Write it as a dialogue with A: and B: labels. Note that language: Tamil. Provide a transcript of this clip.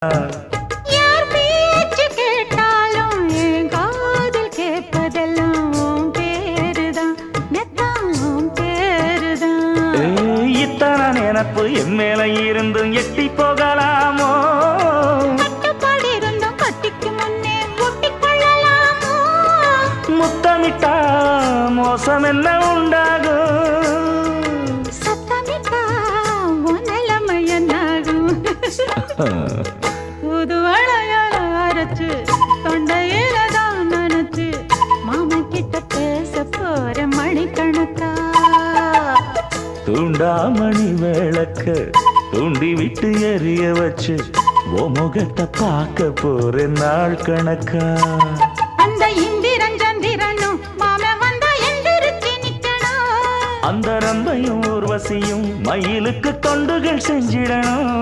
A: யார் பேச்சு கேட்டாலும் என் காதில் கேட்பதெல்லாம் உன் பேருதான், மெத்தம் உன் பேருதான்.
B: இத்தனை நினப்பு என் மேல இருந்தும் எட்டி போகலாமோ?
A: கட்டுப்பாடு இருந்தும் கட்டிக்கு முன்னே ஒட்டிக் கொள்ளலாமோ?
B: முத்தமிட்டா மோசம் என்ன உண்டாகும்?
A: சத்தமிட்டா உன் நிலைமை என்னாகும்? புது வளையல அரைச்சு தொண்டையில தான் நினைச்சு மாமா கிட்ட பேச போற மணிக்கணக்கா.
B: தூண்டாமணி விளக்க தூண்டி விட்டு எரிய வச்சு ஓ முகத்தை பார்க்க போற நாள் கணக்கா.
A: அந்த இந்திரன் சந்திரனும் மாம வந்தா எந்திரிச்சு நிக்கணும்.
B: அந்த ரம்பையும் ஊர்வசியும் மயிலுக்கு தொண்டுகள் செஞ்சிடணும்.